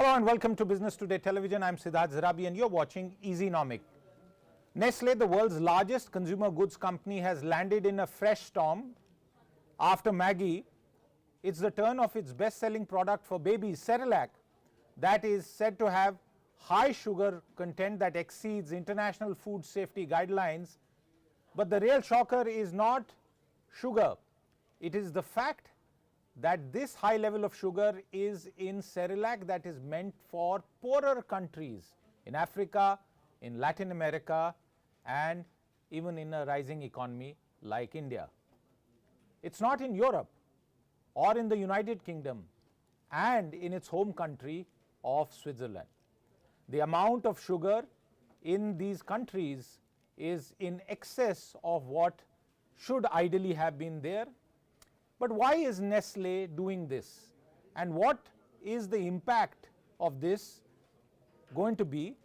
Hello and welcome to Business Today Television. I'm Siddharth Zarabi and you're watching Easynomic. Nestle, the world's largest consumer goods company, has landed in a fresh storm after Maggi. It's the turn of its best-selling product for babies, Cerelac, that is said to have high sugar content that exceeds international food safety guidelines. But the real shocker is not sugar. It is the fact that this high level of sugar is in Cerelac that is meant for poorer countries in Africa, in Latin America, and even in a rising economy like India. It's not in Europe or in the United Kingdom and in its home country of Switzerland. The amount of sugar in these countries is in excess of what should ideally have been there. But why is Nestle doing this, and what is the impact of this going to be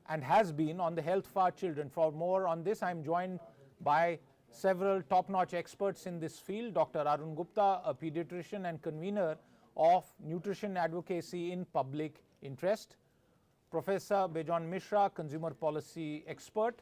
and has been on the health of our children? For more on this, I am joined by several top-notch experts in this field. Dr Arun Gupta, a Paediatrician and Convener of Nutrition Advocacy in Public Interest. Professor Bejon Misra, Consumer Policy Expert.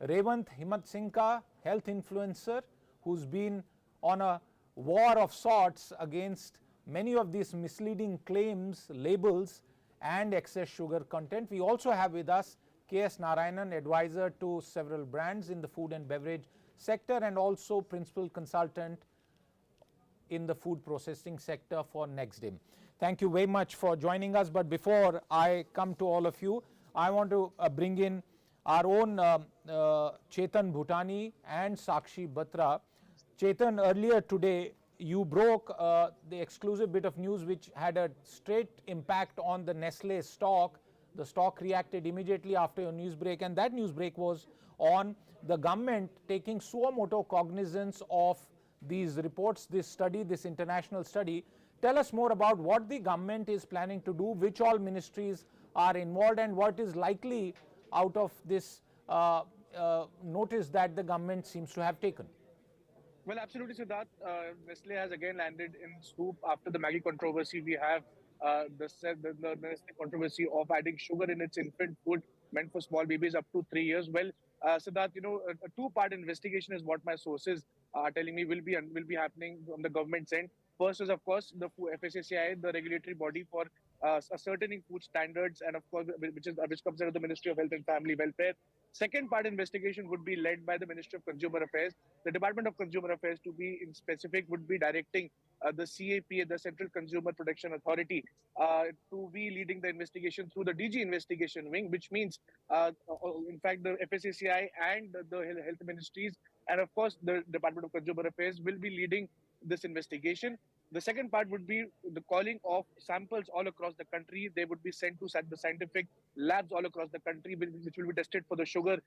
Revant Himatsingka, Health Influencer, who's been on a war of sorts against many of these misleading claims, labels and excess sugar content. We also have with us K.S. Narayanan, advisor to several brands in the food and beverage sector and also principal consultant in the food processing sector for Nexdigm. Thank you very much for joining us, but before I come to all of you, I want to bring in our own Chetan Bhutani and Sakshi Batra. Chetan, earlier today you broke the exclusive bit of news which had a straight impact on the Nestle stock. The stock reacted immediately after your news break, and that news break was on the government taking suo moto cognizance of these reports, this study, this international study. Tell us more about what the government is planning to do, which all ministries are involved, and what is likely out of this notice that the government seems to have taken. Well, absolutely, Siddharth. Nestle has again landed in soup after the Maggi controversy. We have the Nestle controversy of adding sugar in its infant food meant for small babies up to 3 years. Well, Siddharth, a two-part investigation is what my sources are telling me will be happening from the government's end. First is, of course, the FSSAI, the regulatory body for ascertaining food standards, and of course, which comes under the Ministry of Health and Family Welfare. Second part investigation would be led by the Ministry of Consumer Affairs. The Department of Consumer Affairs, to be in specific, would be directing the CAPA, the Central Consumer Protection Authority, to be leading the investigation through the DG investigation wing, which means, in fact, the FSSAI and the health ministries, and of course, the Department of Consumer Affairs will be leading this investigation. The second part would be the calling of samples all across the country. They would be sent to the scientific labs all across the country, which will be tested for the sugar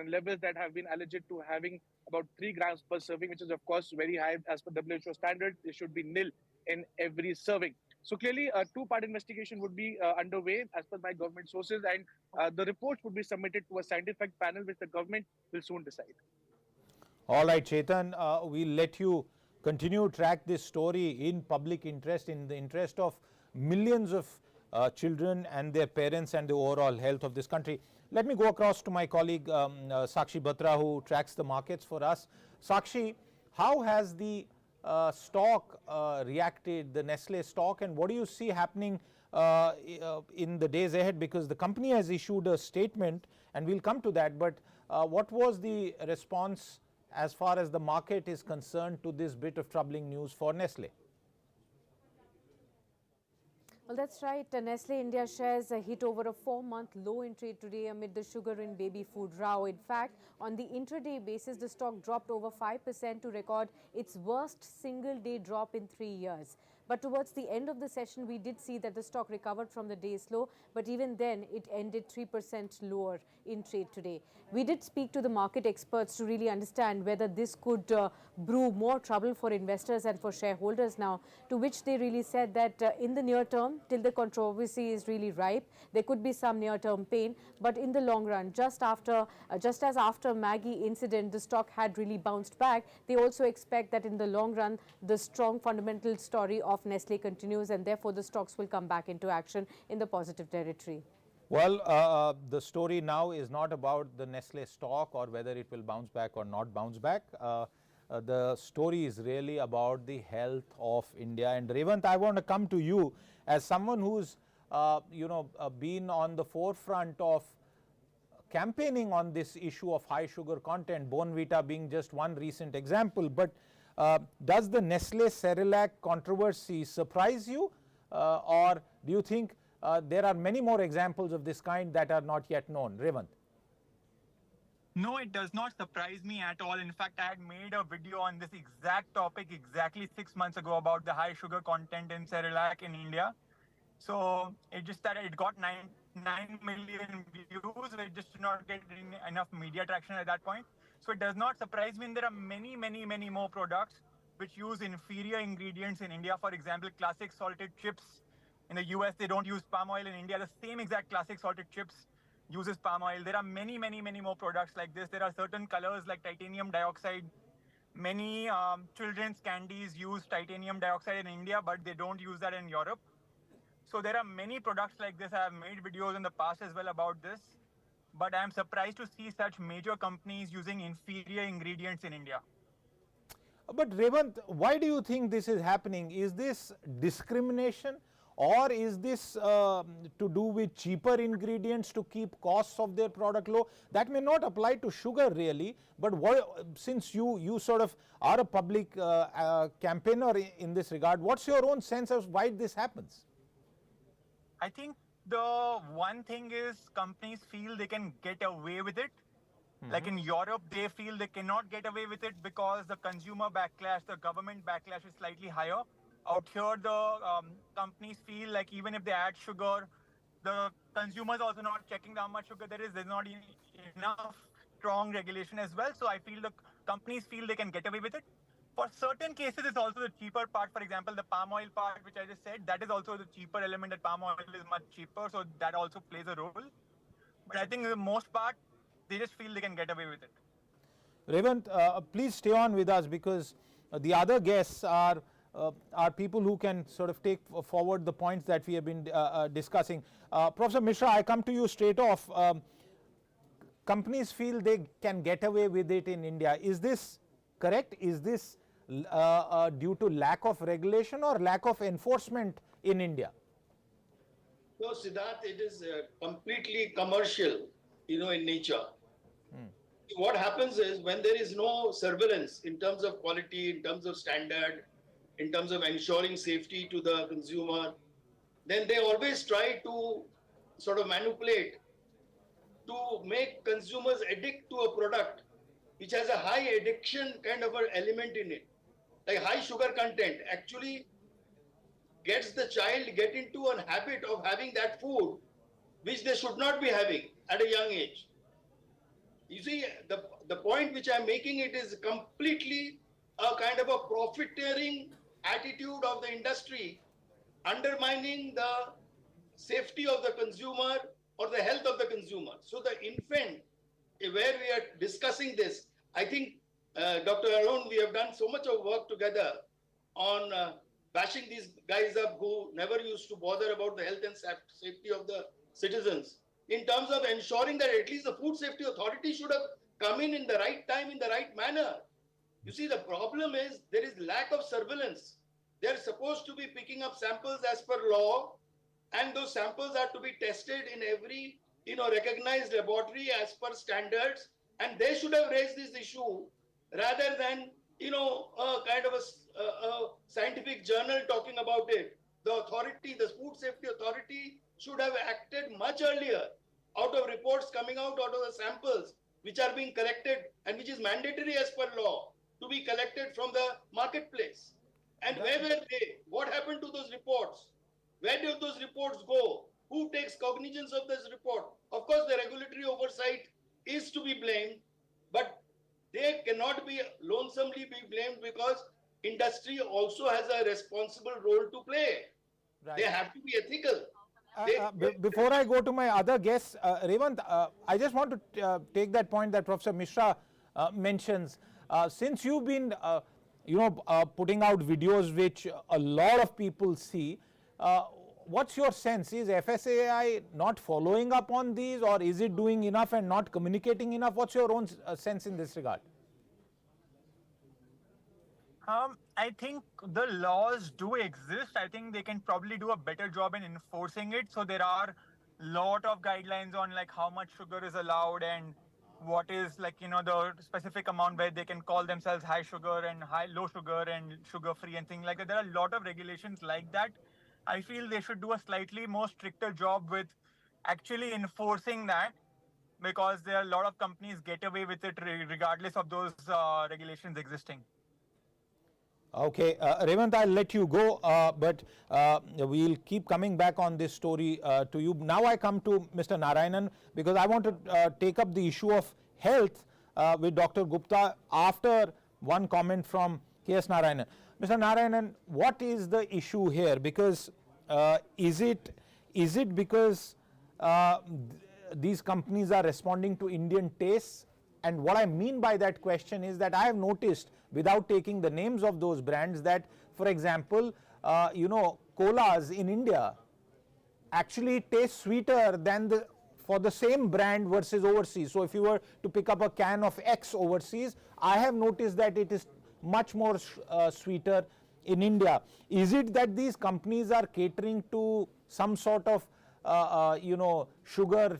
levels that have been alleged to having about 3 grams per serving, which is, of course, very high as per WHO standards. It should be nil in every serving. So clearly, a two-part investigation would be underway as per my government sources, and the reports would be submitted to a scientific panel, which the government will soon decide. All right, Chetan, we'll let you continue to track this story in public interest, in the interest of millions of children and their parents and the overall health of this country. Let me go across to my colleague Sakshi Batra, who tracks the markets for us. Sakshi, how has the stock reacted, the Nestle stock, and what do you see happening in the days ahead? Because the company has issued a statement and we'll come to that, but what was the response as far as the market is concerned to this bit of troubling news for Nestle? Well, that's right. Nestle India shares hit over a 4-month low in trade today amid the sugar in baby food row. In fact, on the intraday basis, the stock dropped over 5% to record its worst single-day drop in 3 years. But towards the end of the session, we did see that the stock recovered from the day's low, but even then, it ended 3% lower in trade today. We did speak to the market experts to really understand whether this could brew more trouble for investors and for shareholders now, to which they really said that in the near term, till the controversy is really ripe, there could be some near-term pain, but in the long run, just as after Maggi incident, the stock had really bounced back, they also expect that in the long run, the strong fundamental story of of Nestle continues, and therefore the stocks will come back into action in the positive territory. Well, the story now is not about the Nestle stock or whether it will bounce back or not bounce back. The story is really about the health of India. And Revant, I want to come to you as someone who's been on the forefront of campaigning on this issue of high sugar content, Bonvita being just one recent example. But does the Nestle Cerelac controversy surprise you, or do you think there are many more examples of this kind that are not yet known? Revant. No, it does not surprise me at all. In fact, I had made a video on this exact topic exactly 6 months ago about the high sugar content in Cerelac in India. So it just that it got 9 million views. It just did not get enough media traction at that point. So it does not surprise me. And there are many more products which use inferior ingredients in India. For example, classic salted chips. In the US, they don't use palm oil. In India, the same exact classic salted chips uses palm oil. There are many more products like this. There are certain colors like titanium dioxide. Many children's candies use titanium dioxide in India, but they don't use that in Europe. So there are many products like this. I have made videos in the past as well about this. But I am surprised to see such major companies using inferior ingredients in India. But Revant, why do you think this is happening? Is this discrimination? Or is this to do with cheaper ingredients to keep costs of their product low? That may not apply to sugar really, but since you sort of are a public campaigner in this regard, what's your own sense of why this happens? I think the one thing is companies feel they can get away with it. Like in Europe, they feel they cannot get away with it because the consumer backlash, the government backlash is slightly higher. Out here, the companies feel like even if they add sugar, the consumers also not checking how much sugar there is. There's not enough strong regulation as well. So I feel the companies feel they can get away with it. For certain cases, it's also the cheaper part. For example, the palm oil part, which I just said, that is also the cheaper element. That palm oil is much cheaper. So that also plays a role. But I think the most part, they just feel they can get away with it. Revant, please stay on with us because the other guests are people who can sort of take forward the points that we have been discussing. Professor Misra, I come to you straight off. Companies feel they can get away with it in India. Is this correct? Is this due to lack of regulation or lack of enforcement in India? No, Siddharth, it is completely commercial, in nature. What happens is when there is no surveillance in terms of quality, in terms of standard, in terms of ensuring safety to the consumer, then they always try to sort of manipulate to make consumers addict to a product which has a high addiction kind of an element in it. Like high sugar content actually gets the child get into a habit of having that food which they should not be having at a young age. You see, the point which I'm making, it is completely a kind of a profiteering attitude of the industry, undermining the safety of the consumer or the health of the consumer. So the infant, where we are discussing this, I think, Dr. Arun, we have done so much of work together on bashing these guys up who never used to bother about the health and safety of the citizens. In terms of ensuring that at least the Food Safety Authority should have come in the right time, in the right manner. You see, the problem is there is lack of surveillance. They're supposed to be picking up samples as per law, and those samples are to be tested in every, recognized laboratory as per standards. And they should have raised this issue rather than, a kind of a scientific journal talking about it. The authority, the Food Safety Authority, should have acted much earlier out of reports coming out of the samples which are being collected and which is mandatory as per law to be collected from the marketplace. And where were they? What happened to those reports? Where did those reports go? Who takes cognizance of this report? Of course, the regulatory oversight is to be blamed, but they cannot be lonesomely be blamed because industry also has a responsible role to play. Right. They have to be ethical. Before I go to my other guests, Revant, I just want to take that point that Professor Misra mentions. Since you've been putting out videos which a lot of people see. What's your sense? Is FSSAI not following up on these, or is it doing enough and not communicating enough? What's your own sense in this regard? I think the laws do exist. I think they can probably do a better job in enforcing it. So there are lot of guidelines on like how much sugar is allowed and what is like, the specific amount where they can call themselves high sugar and low sugar and sugar free and things like that. There are a lot of regulations like that. I feel they should do a slightly more stricter job with actually enforcing that, because there are a lot of companies get away with it regardless of those regulations existing. Okay, Revant, I'll let you go, but we'll keep coming back on this story to you. Now I come to Mr. Narayanan, because I want to take up the issue of health with Dr. Gupta after one comment from K.S. Narayanan. Mr. Narayanan, what is the issue here? Because is it because these companies are responding to Indian tastes? And what I mean by that question is that I have noticed, without taking the names of those brands, that, for example, colas in India actually taste sweeter than for the same brand versus overseas. So if you were to pick up a can of X overseas, I have noticed that it is much more sweeter in India. Is it that these companies are catering to some sort of sugar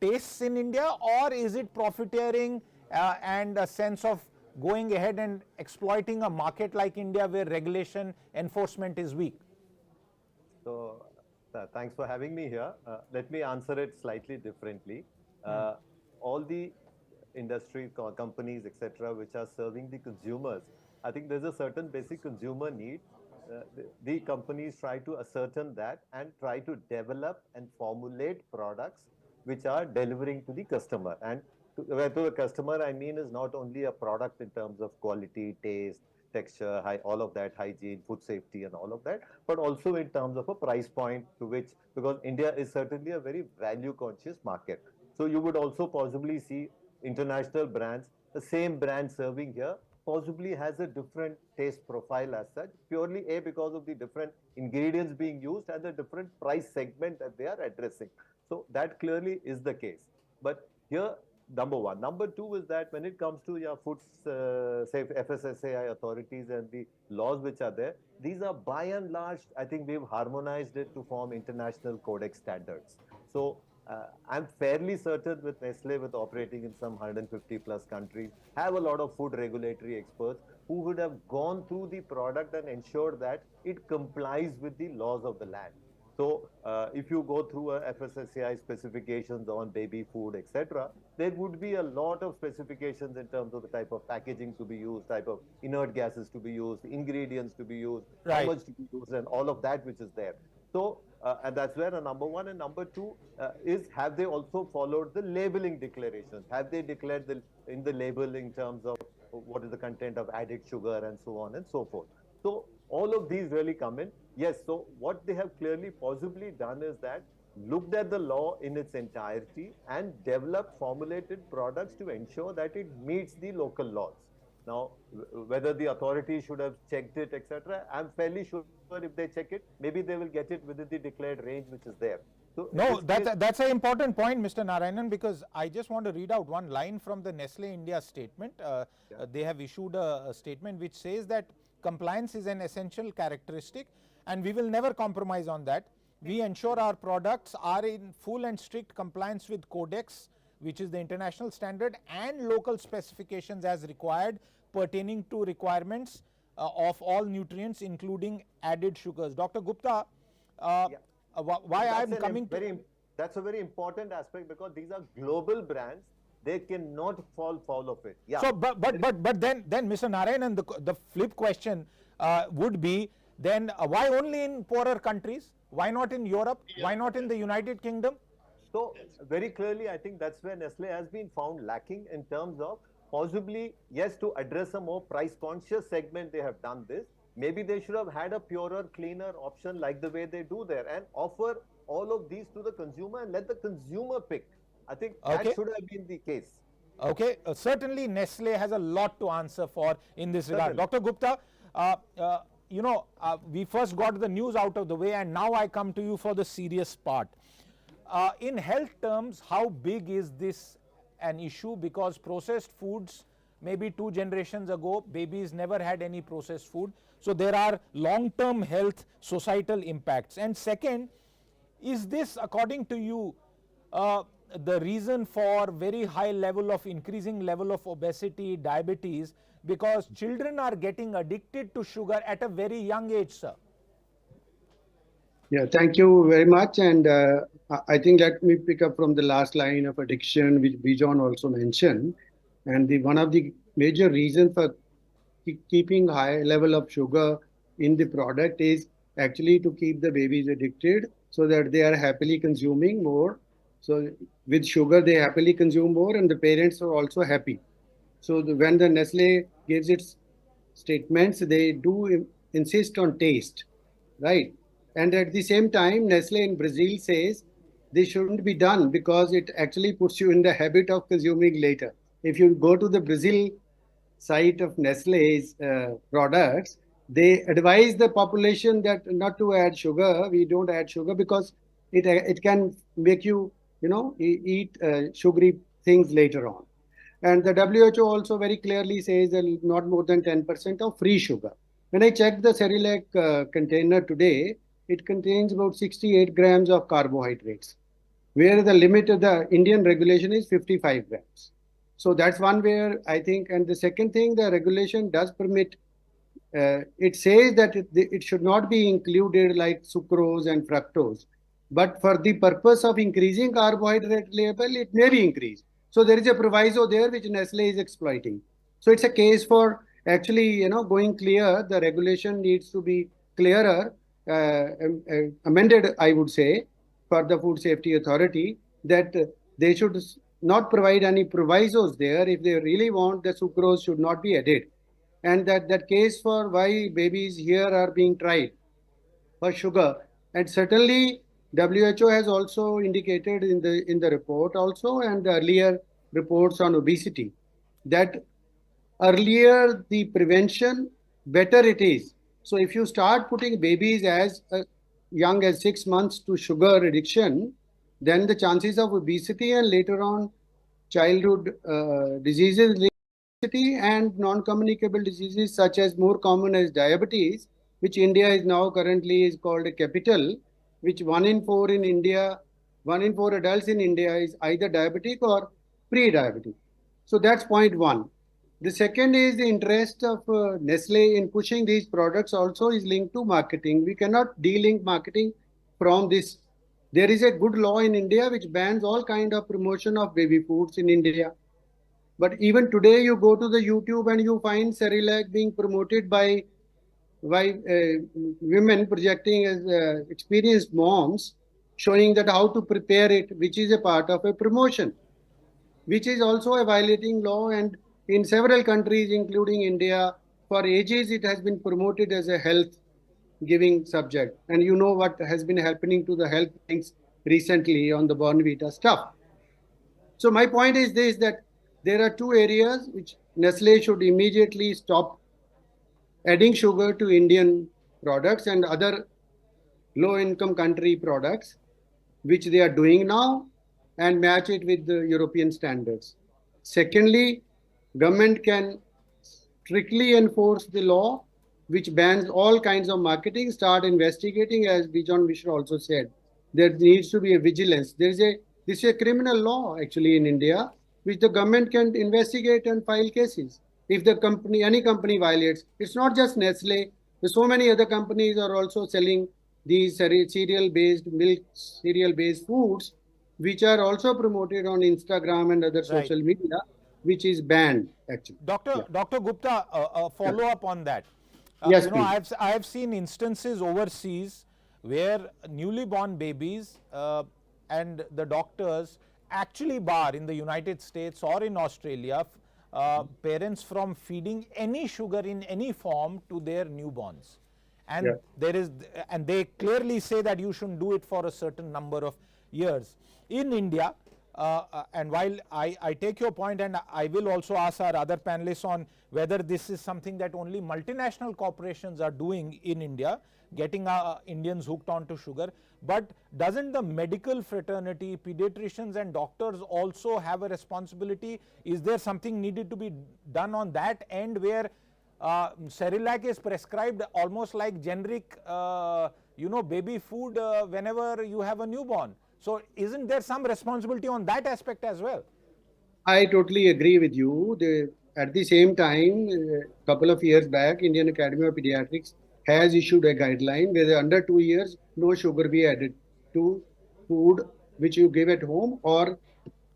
tastes in India, or is it profiteering and a sense of going ahead and exploiting a market like India where regulation enforcement is weak? So thanks for having me here. Let me answer it slightly differently. All the industry companies, etc., which are serving the consumers, I think there's a certain basic consumer need. The companies try to ascertain that and try to develop and formulate products which are delivering to the customer. And to the customer, I mean, is not only a product in terms of quality, taste, texture, all of that, hygiene, food safety and all of that, but also in terms of a price point to which, because India is certainly a very value conscious market. So you would also possibly see international brands, the same brand serving here, possibly has a different taste profile as such, purely because of the different ingredients being used and the different price segment that they are addressing. So that clearly is the case. But here, number one. Number two is that when it comes to your food FSSAI authorities and the laws which are there, these are by and large, I think we've harmonized it to form international codex standards. So I'm fairly certain with Nestle, with operating in some 150 plus countries, have a lot of food regulatory experts who would have gone through the product and ensured that it complies with the laws of the land. So if you go through a FSSAI specifications on baby food, etc., there would be a lot of specifications in terms of the type of packaging to be used, type of inert gases to be used, ingredients to be used, how much to be used, and all of that which is there. So, and that's where number one. And number two is, have they also followed the labeling declarations? Have they declared in the label in terms of what is the content of added sugar and so on and so forth? So all of these really come in. Yes, so what they have clearly possibly done is that looked at the law in its entirety and developed formulated products to ensure that it meets the local laws. Now, whether the authorities should have checked it, etc., I'm fairly sure if they check it, maybe they will get it within the declared range which is there. So no, that's an important point, Mr. Narayanan, because I just want to read out one line from the Nestle India statement. They have issued a statement which says that compliance is an essential characteristic and we will never compromise on that. We ensure our products are in full and strict compliance with Codex, which is the international standard, and local specifications as required pertaining to requirements of all nutrients, including added sugars. Dr. Gupta, why I'm coming to... That's a very important aspect, because these are global brands. They cannot fall foul of it. Yeah. So, but then Mr. Narayanan, the flip question would be then why only in poorer countries? Why not in Europe? Why not in the United Kingdom? So very clearly, I think that's where Nestle has been found lacking in terms of possibly, yes, to address a more price conscious segment, they have done this. Maybe they should have had a purer, cleaner option like the way they do there and offer all of these to the consumer and let the consumer pick. I think that should have been the case. Okay, certainly Nestle has a lot to answer for in this regard. Dr. Gupta, we first got the news out of the way, and now I come to you for the serious part. In health terms, how big is this an issue? Because processed foods, maybe 2 generations ago, babies never had any processed food. So there are long-term health societal impacts. And second, is this, according to you, the reason for very high level of increasing level of obesity, diabetes, because children are getting addicted to sugar at a very young age, sir? Yeah, thank you very much. And I think let me pick up from the last line of addiction, which Bejon also mentioned. And one of the major reasons for keeping high level of sugar in the product is actually to keep the babies addicted so that they are happily consuming more. So with sugar, they happily consume more and the parents are also happy. So when the Nestle gives its statements, they do insist on taste, right? And at the same time, Nestle in Brazil says this shouldn't be done because it actually puts you in the habit of consuming later. If you go to the Brazil site of Nestle's products, they advise the population that not to add sugar. We don't add sugar because it can make you, eat sugary things later on. And the WHO also very clearly says that not more than 10% of free sugar. When I checked the Cerelac container today, it contains about 68 grams of carbohydrates, where the limit of the Indian regulation is 55 grams. So that's one where I think, and the second thing, the regulation does permit, it says that it should not be included like sucrose and fructose. But for the purpose of increasing carbohydrate level, it may be increased. So there is a proviso there which Nestle is exploiting. So it's a case for actually, going clear. The regulation needs to be clearer, amended, I would say, for the Food Safety Authority, that they should not provide any provisos there. If they really want, the sucrose should not be added. And that case for why babies here are being tried for sugar. And certainly WHO has also indicated in the report also, and the earlier reports on obesity, that earlier the prevention, better it is. So if you start putting babies as young as 6 months to sugar addiction, then the chances of obesity and later on childhood diseases and non-communicable diseases such as more common as diabetes, which India is now currently is called a capital, which 1 in 4 in India, 1 in 4 adults in India is either diabetic or pre-diabetic. So that's point one. The second is the interest of Nestle in pushing these products also is linked to marketing. We cannot de-link marketing from this. There is a good law in India which bans all kind of promotion of baby foods in India. But even today, you go to the YouTube and you find Cerelac being promoted by women projecting as experienced moms, showing that how to prepare it, which is a part of a promotion, which is also a violating law. And in several countries, including India, for ages, it has been promoted as a health giving subject. And you know what has been happening to the health things recently on the Bonvita stuff. So my point is this, that there are 2 areas which Nestle should immediately stop adding sugar to Indian products and other low-income country products, which they are doing now, and match it with the European standards. Secondly, government can strictly enforce the law, which bans all kinds of marketing, start investigating, as Bejon Misra also said. There needs to be a vigilance. This is a criminal law actually in India, which the government can investigate and file cases. If any company violates, it's not just Nestle. There's so many other companies are also selling these cereal-based, milk cereal-based foods, which are also promoted on Instagram and other social media, which is banned actually. Dr. Gupta, a follow-up on that. Yes, I have seen instances overseas where newly born babies and the doctors actually bar in the United States or in Australia parents from feeding any sugar in any form to their newborns. And they clearly say that you shouldn't do it for a certain number of years. In India, and while I take your point, and I will also ask our other panelists on whether this is something that only multinational corporations are doing in India, getting Indians hooked onto sugar, but doesn't the medical fraternity, pediatricians and doctors also have a responsibility? Is there something needed to be done on that end, where Cerelac is prescribed almost like generic baby food whenever you have a newborn? So isn't there some responsibility on that aspect as well? I totally agree with you. At the same time, a couple of years back, Indian Academy of Pediatrics has issued a guideline where under 2 years, no sugar be added to food which you give at home or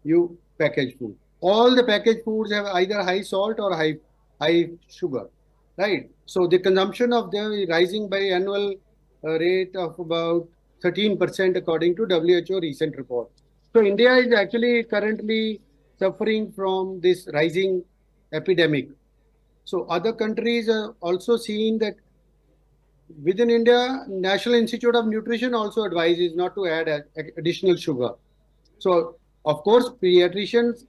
you package food. All the packaged foods have either high salt or high sugar, right? So the consumption of them is rising by annual rate of about 13% according to WHO recent report. So India is actually currently suffering from this rising epidemic. So other countries are also seeing that. Within India, National Institute of Nutrition also advises not to add additional sugar. So of course, pediatricians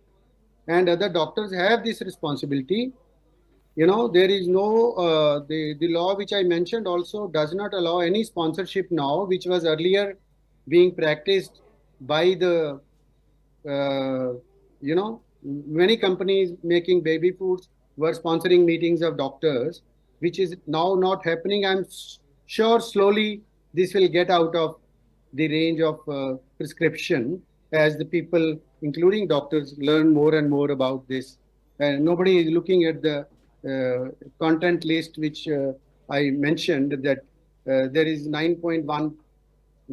and other doctors have this responsibility. There is no, the law which I mentioned also does not allow any sponsorship now, which was earlier being practiced by the, many companies making baby foods were sponsoring meetings of doctors, which is now not happening. I'm sure slowly this will get out of the range of prescription as the people, including doctors, learn more and more about this. And nobody is looking at the content list, which I mentioned, that there is 9.1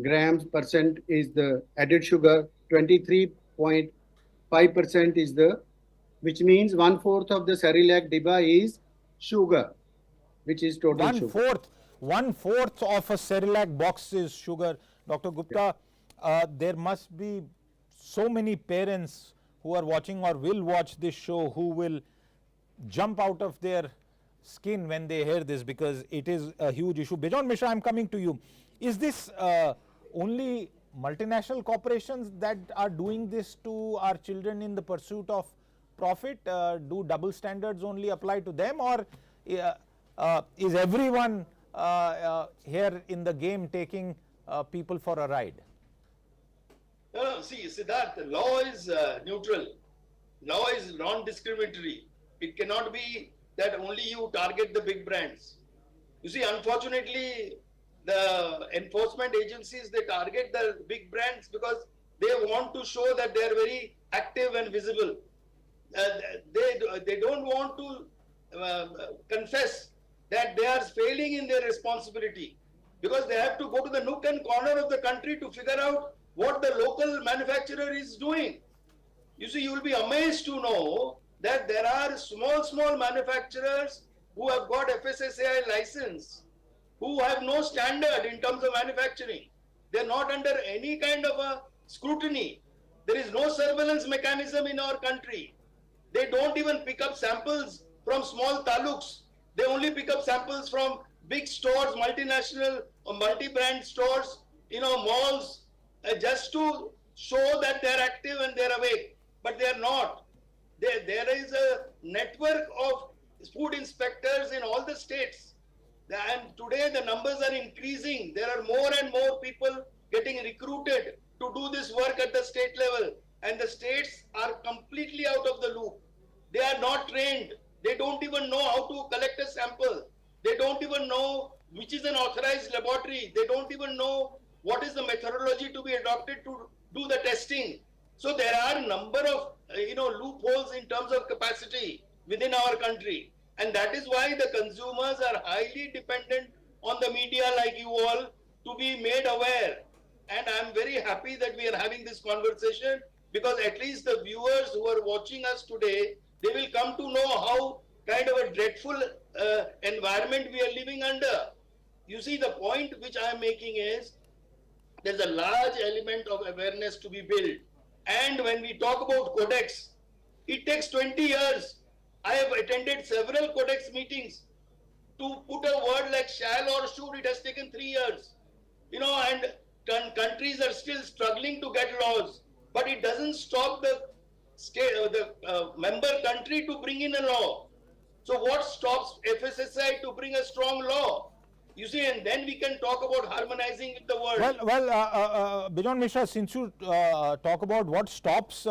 grams percent is the added sugar, 23.5% is which means 1/4 of the Cerelac Diba is sugar, which is total sugar. One-fourth of a Cerelac box is sugar. Dr. Gupta, there must be so many parents who are watching or will watch this show who will jump out of their skin when they hear this, because it is a huge issue. Bejon Misra, I'm coming to you. Is this only multinational corporations that are doing this to our children in the pursuit of profit? Do double standards only apply to them, or is everyone here in the game taking people for a ride? No, see, Siddharth, the law is neutral. Law is non-discriminatory. It cannot be that only you target the big brands. You see, unfortunately, the enforcement agencies, they target the big brands because they want to show that they are very active and visible. They don't want to confess that they are failing in their responsibility, because they have to go to the nook and corner of the country to figure out what the local manufacturer is doing. You see, you will be amazed to know that there are small manufacturers who have got FSSAI license, who have no standard in terms of manufacturing. They're not under any kind of a scrutiny. There is no surveillance mechanism in our country. They don't even pick up samples from small taluks. They only pick up samples from big stores, multinational or multi-brand stores, malls, just to show that they're active and they're awake. But they're not. There is a network of food inspectors in all the states. And today the numbers are increasing. There are more and more people getting recruited to do this work at the state level. And the states are completely out of the loop. They are not trained. They don't even know how to collect a sample. They don't even know which is an authorized laboratory. They don't even know what is the methodology to be adopted to do the testing. So there are a number of loopholes in terms of capacity within our country. And that is why the consumers are highly dependent on the media like you all to be made aware. And I'm very happy that we are having this conversation, because at least the viewers who are watching us today, they will come to know how kind of a dreadful environment we are living under. You see, the point which I am making is there's a large element of awareness to be built. And when we talk about codex, it takes 20 years. I have attended several codex meetings. To put a word like shall or should, it has taken 3 years. And countries are still struggling to get laws. but it doesn't stop the state or the member country to bring in a law. So what stops FSSAI to bring a strong law? You see, and then we can talk about harmonizing with the world. Bejon Misra, since you talk about what stops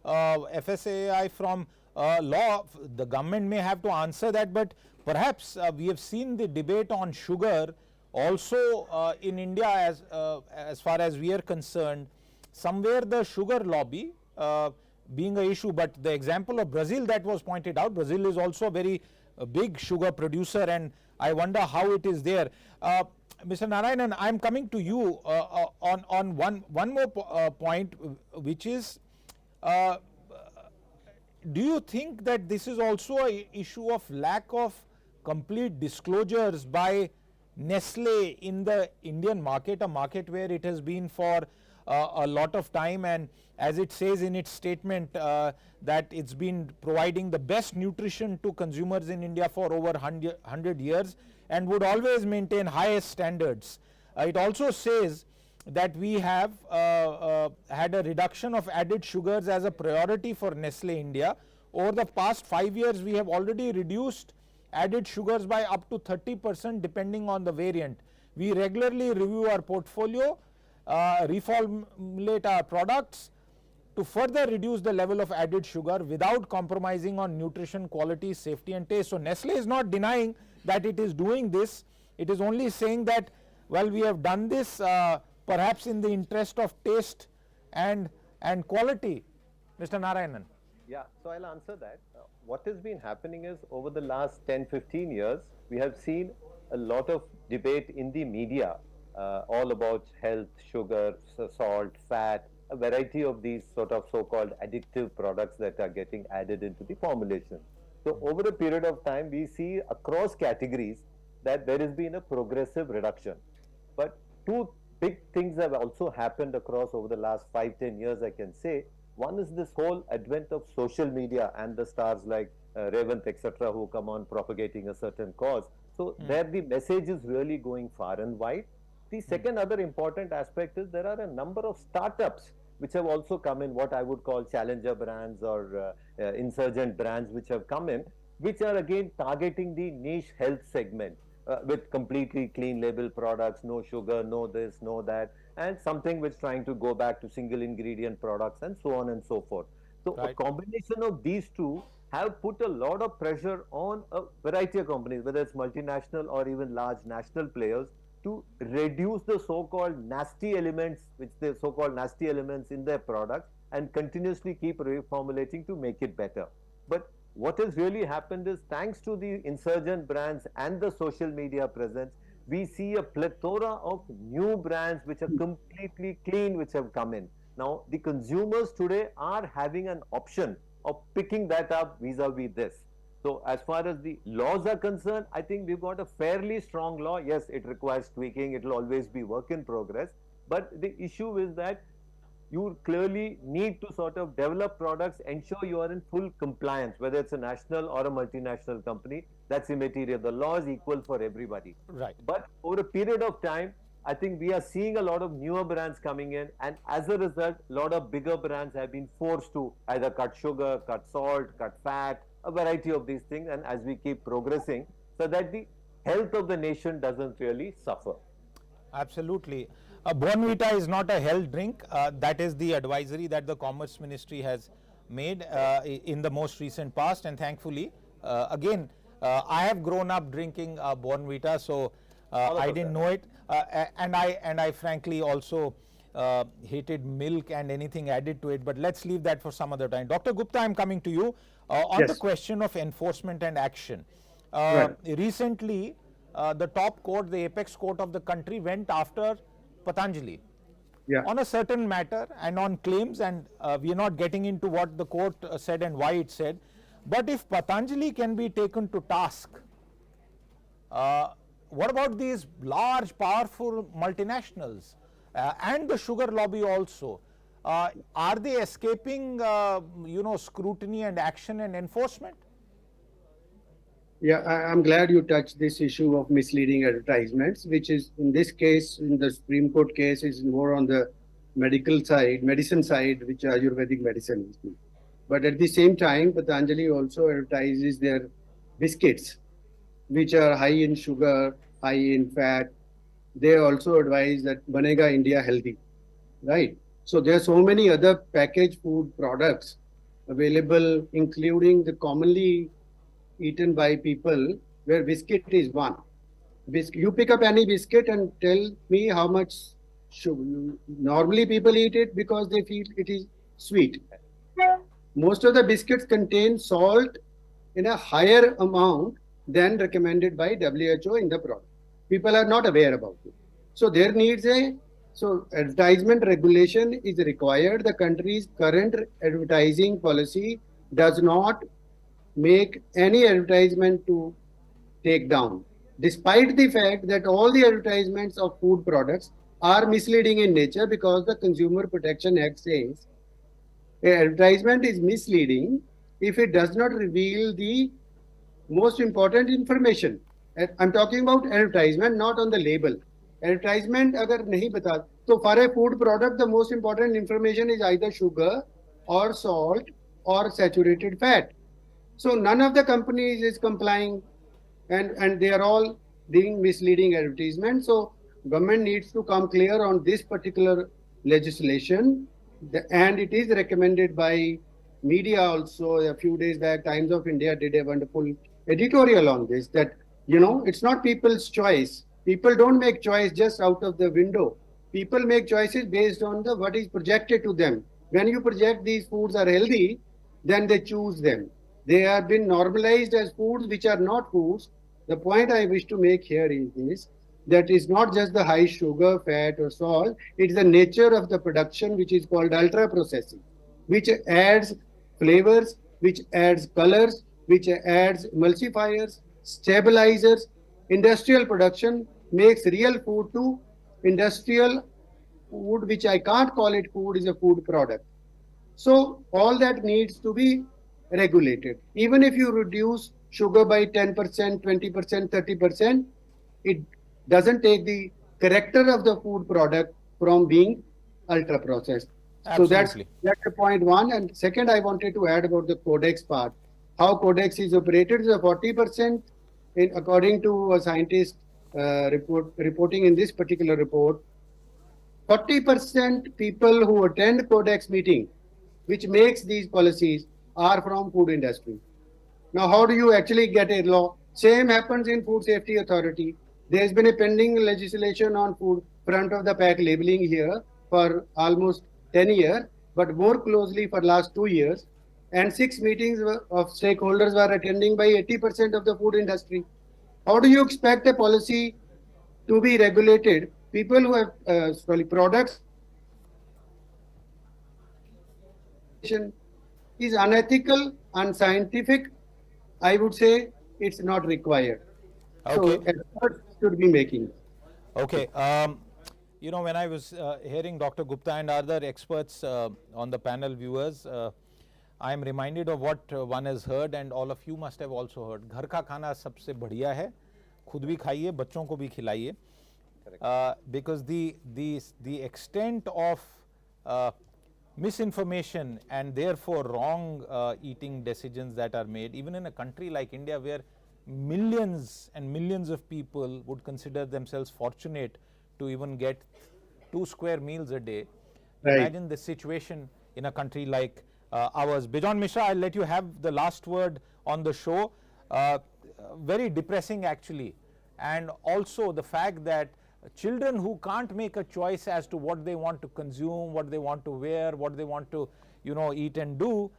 FSSAI from law, the government may have to answer that, but perhaps we have seen the debate on sugar also in India as far as we are concerned. Somewhere the sugar lobby being an issue, but the example of Brazil that was pointed out, Brazil is also a very big sugar producer, and I wonder how it is there. Mr. Narayanan, I am coming to you on one more point, which is, do you think that this is also an issue of lack of complete disclosures by Nestle in the Indian market, a market where it has been for a lot of time, and as it says in its statement that it's been providing the best nutrition to consumers in India for over 100 years and would always maintain highest standards. It also says that we have had a reduction of added sugars as a priority for Nestle India. Over the past 5 years, we have already reduced added sugars by up to 30% depending on the variant. We regularly review our portfolio, reformulate our products to further reduce the level of added sugar without compromising on nutrition, quality, safety and taste. So Nestle is not denying that it is doing this. It is only saying that, well, we have done this perhaps in the interest of taste and quality. Mr. Narayanan. Yeah, so I'll answer that. What has been happening is over the last 10-15 years, we have seen a lot of debate in the media all about health, sugar, salt, fat, a variety of these sort of so-called addictive products that are getting added into the formulation. So over a period of time, we see across categories that there has been a progressive reduction. But two big things have also happened across over the last 5-10 years, I can say. One is this whole advent of social media and the stars like Revant, etc., who come on propagating a certain cause. So there the message is really going far and wide. The second other important aspect is there are a number of startups which have also come in, what I would call challenger brands or insurgent brands which have come in, which are again targeting the niche health segment with completely clean label products, no sugar, no this, no that, and something which trying to go back to single ingredient products and so on and so forth. So a combination of these two have put a lot of pressure on a variety of companies, whether it's multinational or even large national players, to reduce the so-called nasty elements, which the so-called nasty elements in their products, and continuously keep reformulating to make it better. But what has really happened is, thanks to the insurgent brands and the social media presence, we see a plethora of new brands which are completely clean, which have come in. Now, the consumers today are having an option of picking that up vis-a-vis this. So as far as the laws are concerned, I think we've got a fairly strong law. Yes, it requires tweaking. It will always be work in progress. But the issue is that you clearly need to sort of develop products, ensure you are in full compliance, whether it's a national or a multinational company. That's immaterial. The law is equal for everybody. Right. But over a period of time, I think we are seeing a lot of newer brands coming in, and as a result, a lot of bigger brands have been forced to either cut sugar, cut salt, cut fat, a variety of these things, and as we keep progressing, so that the health of the nation doesn't really suffer. Absolutely. Bournvita is not a health drink. That is the advisory that the Commerce Ministry has made in the most recent past, and thankfully, again, I have grown up drinking Bournvita, so I didn't know it, and I frankly also hated milk and anything added to it, but let's leave that for some other time. Dr. Gupta, I'm coming to you on the question of enforcement and action. Recently, the top court, the apex court of the country, went after Patanjali on a certain matter and on claims, and we are not getting into what the court said and why it said. But if Patanjali can be taken to task, what about these large, powerful multinationals and the sugar lobby also? Are they escaping, scrutiny and action and enforcement? Yeah, I'm glad you touched this issue of misleading advertisements, which is in this case, in the Supreme Court case, is more on the medicine side, which Ayurvedic medicine is. But at the same time, Patanjali also advertises their biscuits, which are high in sugar, high in fat. They also advise that Banega India healthy, right? So there are so many other packaged food products available, including the commonly eaten by people, where biscuit is one. You pick up any biscuit and tell me how much sugar. Normally people eat it because they feel it is sweet. Most of the biscuits contain salt in a higher amount than recommended by WHO in the product. People are not aware about it. So there needs so advertisement regulation is required. The country's current advertising policy does not make any advertisement to take down, despite the fact that all the advertisements of food products are misleading in nature, because the Consumer Protection Act says an advertisement is misleading if it does not reveal the most important information. I'm talking about advertisement, not on the label. Advertisement agar nahi bata, so for a food product, the most important information is either sugar or salt or saturated fat. So none of the companies is complying, and they are all doing misleading advertisements. So government needs to come clear on this particular legislation, and it is recommended by media also. A few days back, Times of India did a wonderful editorial on this, that it's not people's choice. People don't make choice just out of the window. People make choices based on what is projected to them. When you project these foods are healthy, then they choose them. They have been normalized as foods which are not foods. The point I wish to make here is this, that is not just the high sugar, fat or salt, it is the nature of the production which is called ultra processing, which adds flavors, which adds colors, which adds emulsifiers, stabilizers. Industrial production makes real food to industrial food, which I can't call it food, is a food product. So all that needs to be regulated. Even if you reduce sugar by 10%, 20%, 30%, it doesn't take the character of the food product from being ultra processed. Absolutely. So that's the point one. And second, I wanted to add about the codex part. How codex is operated is a 40%, according to a scientist reporting in this particular report. 40% people who attend codex meeting, which makes these policies, are from food industry. Now, how do you actually get a law? Same happens in Food Safety Authority. There's been a pending legislation on food front of the pack labeling here for almost 10 years, but more closely for last 2 years. And 6 meetings of stakeholders were attending by 80% of the food industry. How do you expect a policy to be regulated? People who have products is unethical, unscientific. I would say it's not required. Okay. So efforts should be making. Okay. When I was hearing Dr. Gupta and other experts on the panel, viewers, I am reminded of what one has heard, and all of you must have also heard. घर का खाना सबसे बढ़िया है, खुद भी खाइए, बच्चों को भी खिलाइए. Because the extent of misinformation and therefore wrong eating decisions that are made, even in a country like India, where millions and millions of people would consider themselves fortunate to even get 2 square meals a day. Right. Imagine the situation in a country like ours. Bejon Misra, I'll let you have the last word on the show. Very depressing actually, and also the fact that children who can't make a choice as to what they want to consume, what they want to wear, what they want to eat and do,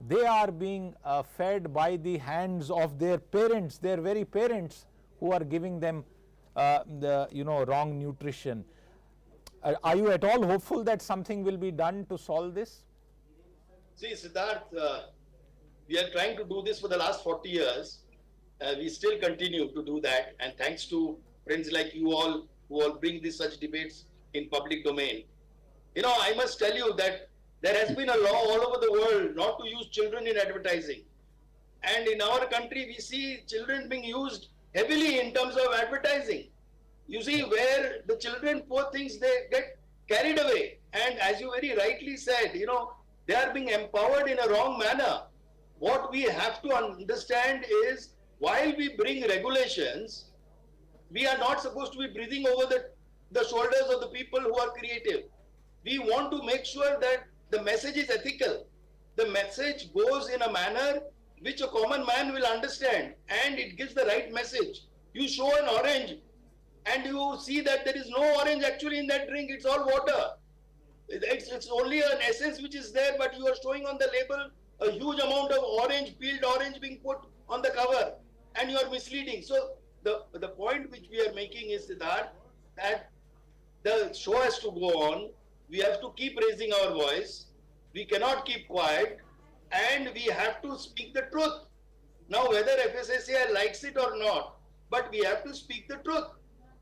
they are being fed by the hands of their parents, their very parents, who are giving them the wrong nutrition. Are you at all hopeful that something will be done to solve this? See, Siddharth, we are trying to do this for the last 40 years. We still continue to do that, and thanks to friends like you all who all bring such debates in public domain. I must tell you that there has been a law all over the world not to use children in advertising. And in our country, we see children being used heavily in terms of advertising. You see, where the children, poor things, they get carried away And as you very rightly said, they are being empowered in a wrong manner. What we have to understand is, while we bring regulations, we are not supposed to be breathing over the shoulders of the people who are creative. We want to make sure that the message is ethical. The message goes in a manner which a common man will understand, and it gives the right message. You show an orange and you see that there is no orange actually in that drink, it's all water. It's only an essence which is there, but you are showing on the label a huge amount of orange, peeled orange being put on the cover, and you are misleading. So the point which we are making is that the show has to go on. We have to keep raising our voice. We cannot keep quiet, and we have to speak the truth. Now, whether FSSAI likes it or not, but we have to speak the truth,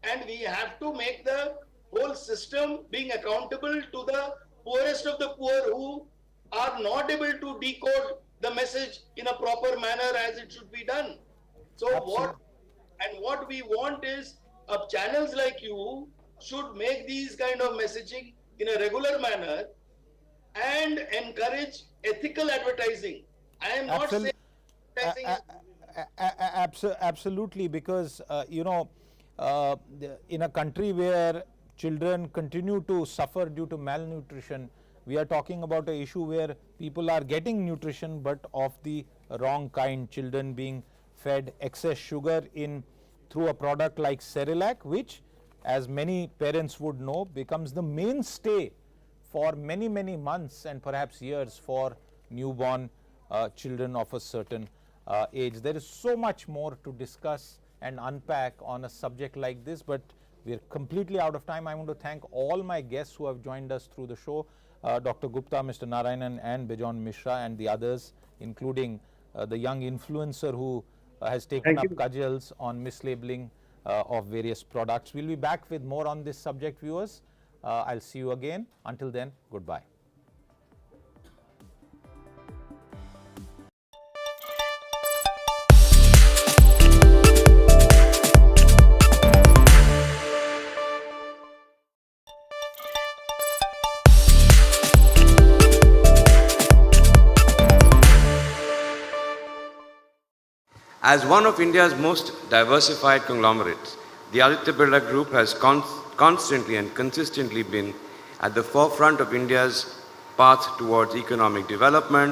and we have to make the whole system being accountable to the poorest of the poor who are not able to decode the message in a proper manner as it should be done. So what we want is channels like you should make these kind of messaging in a regular manner and encourage ethical advertising. I am not saying advertising absolutely, because in a country where children continue to suffer due to malnutrition, we are talking about an issue where people are getting nutrition but of the wrong kind, children being fed excess sugar through a product like Cerelac, which, as many parents would know, becomes the mainstay for many months and perhaps years for newborn children of a certain age. There is so much more to discuss and unpack on a subject like this, but we are completely out of time. I want to thank all my guests who have joined us through the show, Dr. Gupta, Mr. Narayanan and Bejon Misra, and the others, including the young influencer who has taken up cudgels on mislabeling of various products. We'll be back with more on this subject, viewers. I'll see you again. Until then, goodbye. As one of India's most diversified conglomerates, the Aditya Birla Group has constantly and consistently been at the forefront of India's path towards economic development,